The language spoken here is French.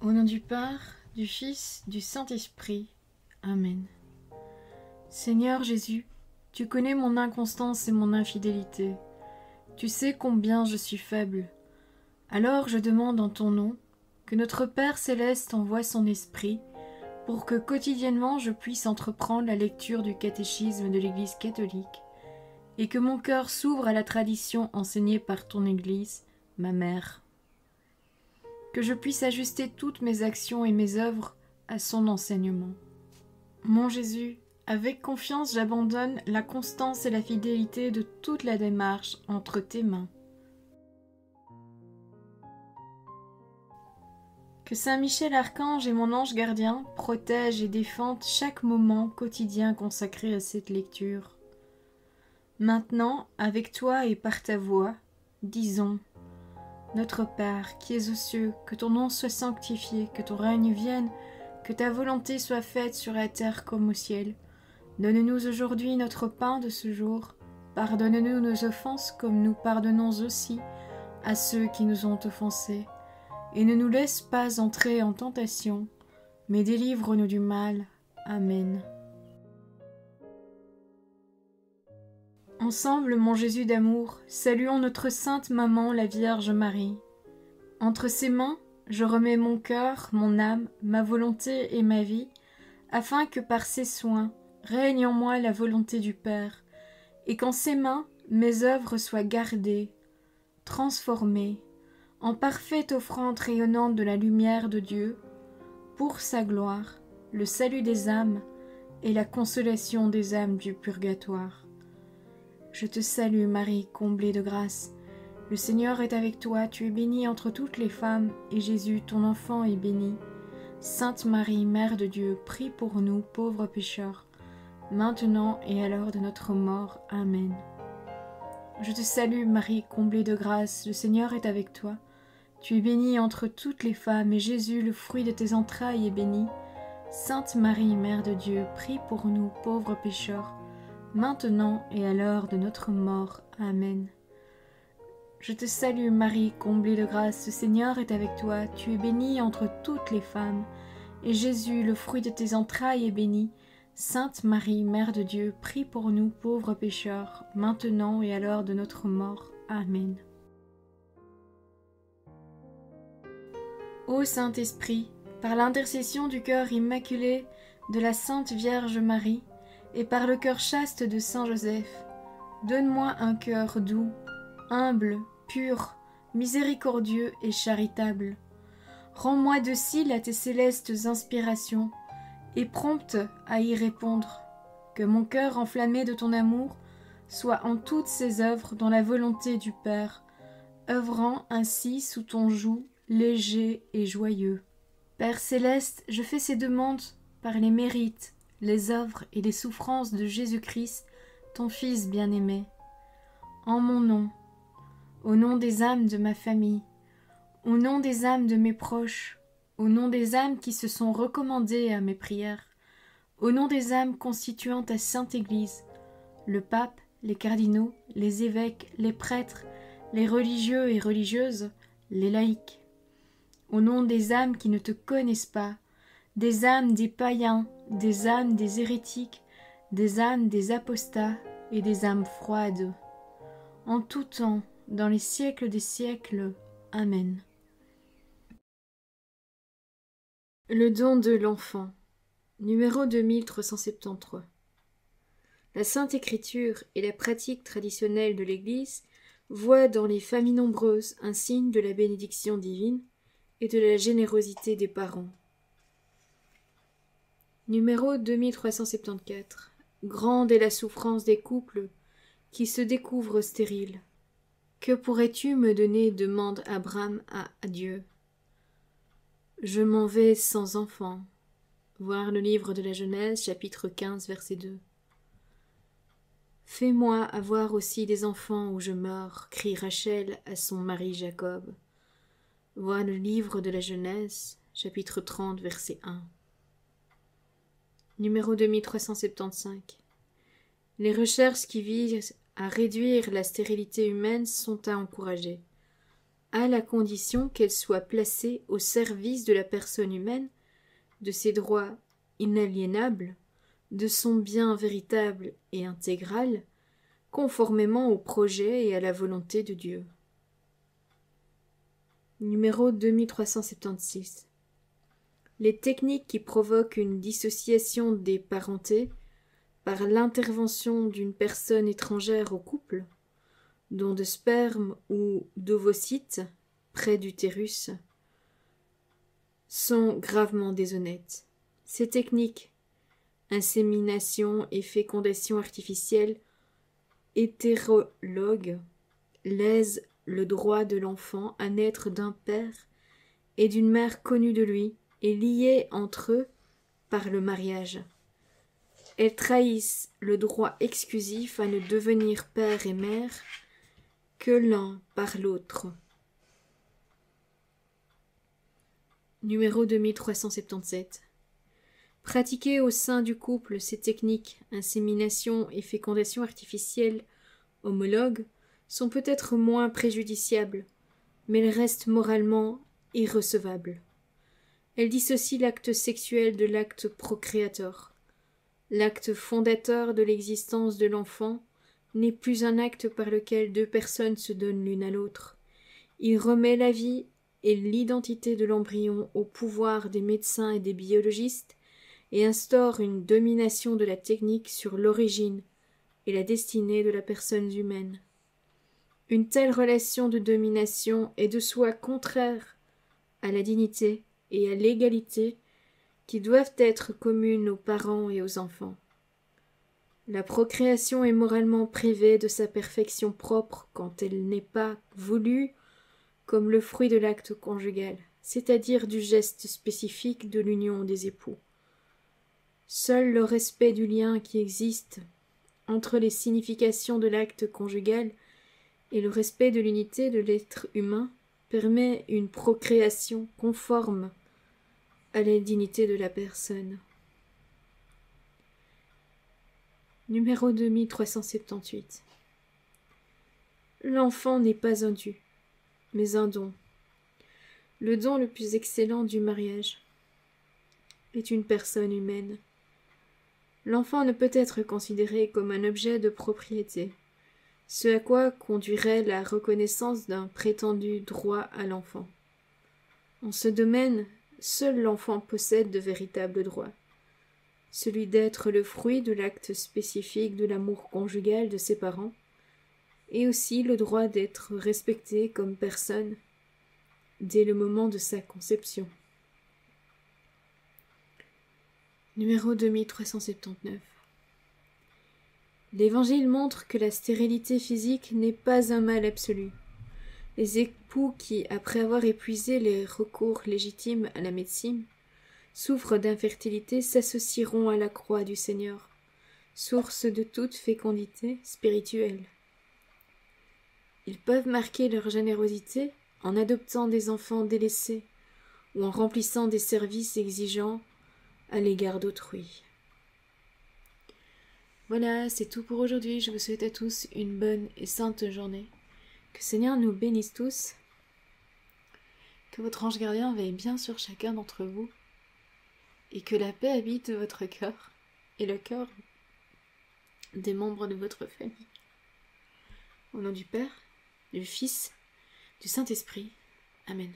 Au nom du Père, du Fils, du Saint-Esprit. Amen. Seigneur Jésus, tu connais mon inconstance et mon infidélité. Tu sais combien je suis faible. Alors je demande en ton nom que notre Père céleste envoie son Esprit pour que quotidiennement je puisse entreprendre la lecture du catéchisme de l'Église catholique et que mon cœur s'ouvre à la tradition enseignée par ton Église, ma mère. Que je puisse ajuster toutes mes actions et mes œuvres à son enseignement. Mon Jésus, avec confiance j'abandonne la constance et la fidélité de toute la démarche entre tes mains. Que Saint Michel Archange et mon ange gardien protègent et défendent chaque moment quotidien consacré à cette lecture. Maintenant, avec toi et par ta voix, disons: Notre Père, qui es aux cieux, que ton nom soit sanctifié, que ton règne vienne, que ta volonté soit faite sur la terre comme au ciel. Donne-nous aujourd'hui notre pain de ce jour. Pardonne-nous nos offenses comme nous pardonnons aussi à ceux qui nous ont offensés. Et ne nous laisse pas entrer en tentation, mais délivre-nous du mal. Amen. Ensemble, mon Jésus d'amour, saluons notre sainte maman, la Vierge Marie. Entre ses mains, je remets mon cœur, mon âme, ma volonté et ma vie, afin que par ses soins règne en moi la volonté du Père, et qu'en ses mains mes œuvres soient gardées, transformées, en parfaite offrande rayonnante de la lumière de Dieu, pour sa gloire, le salut des âmes et la consolation des âmes du purgatoire. Je te salue Marie, comblée de grâce. Le Seigneur est avec toi, tu es bénie entre toutes les femmes, et Jésus, ton enfant, est béni. Sainte Marie, Mère de Dieu, prie pour nous, pauvres pécheurs, maintenant et à l'heure de notre mort. Amen. Je te salue Marie, comblée de grâce, le Seigneur est avec toi. Tu es bénie entre toutes les femmes, et Jésus, le fruit de tes entrailles, est béni. Sainte Marie, Mère de Dieu, prie pour nous, pauvres pécheurs, maintenant et à l'heure de notre mort. Amen. Je te salue Marie, comblée de grâce, le Seigneur est avec toi, tu es bénie entre toutes les femmes, et Jésus, le fruit de tes entrailles, est béni. Sainte Marie, Mère de Dieu, prie pour nous pauvres pécheurs, maintenant et à l'heure de notre mort. Amen. Ô Saint-Esprit, par l'intercession du cœur immaculé de la Sainte Vierge Marie, et par le cœur chaste de Saint Joseph, donne-moi un cœur doux, humble, pur, miséricordieux et charitable. Rends-moi docile à tes célestes inspirations, et prompte à y répondre. Que mon cœur enflammé de ton amour soit en toutes ses œuvres dans la volonté du Père, œuvrant ainsi sous ton joug léger et joyeux. Père céleste, je fais ces demandes par les mérites, les œuvres et les souffrances de Jésus-Christ, ton Fils bien-aimé. En mon nom, au nom des âmes de ma famille, au nom des âmes de mes proches, au nom des âmes qui se sont recommandées à mes prières, au nom des âmes constituant ta Sainte Église, le pape, les cardinaux, les évêques, les prêtres, les religieux et religieuses, les laïcs, au nom des âmes qui ne te connaissent pas, des âmes des païens, des âmes des hérétiques, des âmes des apostats et des âmes froides. En tout temps, dans les siècles des siècles. Amen. Le don de l'enfant. Numéro 2373. La Sainte Écriture et la pratique traditionnelle de l'Église voient dans les familles nombreuses un signe de la bénédiction divine et de la générosité des parents. Numéro 2374. Grande est la souffrance des couples qui se découvrent stériles. Que pourrais-tu me donner demande Abraham à Dieu. Je m'en vais sans enfant. Voir le livre de la Genèse, chapitre 15, verset 2. Fais-moi avoir aussi des enfants ou je meurs, crie Rachel à son mari Jacob. Voir le livre de la Genèse, chapitre 30, verset 1. Numéro 2375. Les recherches qui visent à réduire la stérilité humaine sont à encourager. à la condition qu'elle soit placée au service de la personne humaine, de ses droits inaliénables, de son bien véritable et intégral, conformément au projet et à la volonté de Dieu. Numéro 2376. Les techniques qui provoquent une dissociation des parentés par l'intervention d'une personne étrangère au couple, don de sperme ou d'ovocytes près d'utérus, sont gravement déshonnêtes. Ces techniques, insémination et fécondation artificielle hétérologue, lèsent le droit de l'enfant à naître d'un père et d'une mère connus de lui et liés entre eux par le mariage. Elles trahissent le droit exclusif à ne devenir père et mère que l'un par l'autre. Numéro 2377. Pratiquer au sein du couple ces techniques, insémination et fécondation artificielle homologues, sont peut-être moins préjudiciables, mais elles restent moralement irrecevables. Elles dissocient l'acte sexuel de l'acte procréateur. L'acte fondateur de l'existence de l'enfant n'est plus un acte par lequel deux personnes se donnent l'une à l'autre. Il remet la vie et l'identité de l'embryon au pouvoir des médecins et des biologistes et instaure une domination de la technique sur l'origine et la destinée de la personne humaine. Une telle relation de domination est de soi contraire à la dignité et à l'égalité qui doivent être communes aux parents et aux enfants. La procréation est moralement privée de sa perfection propre quand elle n'est pas voulue comme le fruit de l'acte conjugal, c'est-à-dire du geste spécifique de l'union des époux. Seul le respect du lien qui existe entre les significations de l'acte conjugal et le respect de l'unité de l'être humain permet une procréation conforme à la dignité de la personne. Numéro 2378. L'enfant n'est pas un dû, mais un don. Le don le plus excellent du mariage est une personne humaine. L'enfant ne peut être considéré comme un objet de propriété, ce à quoi conduirait la reconnaissance d'un prétendu droit à l'enfant. En ce domaine, seul l'enfant possède de véritables droits, celui d'être le fruit de l'acte spécifique de l'amour conjugal de ses parents, et aussi le droit d'être respecté comme personne dès le moment de sa conception. Numéro 2379. L'Évangile montre que la stérilité physique n'est pas un mal absolu. Les époux qui, après avoir épuisé les recours légitimes à la médecine, souffrent d'infertilité s'associeront à la croix du Seigneur, source de toute fécondité spirituelle. Ils peuvent marquer leur générosité en adoptant des enfants délaissés ou en remplissant des services exigeants à l'égard d'autrui. Voilà, c'est tout pour aujourd'hui. Je vous souhaite à tous une bonne et sainte journée. Que le Seigneur nous bénisse tous. Que votre ange gardien veille bien sur chacun d'entre vous. Et que la paix habite votre cœur et le cœur des membres de votre famille. Au nom du Père, du Fils, du Saint-Esprit. Amen.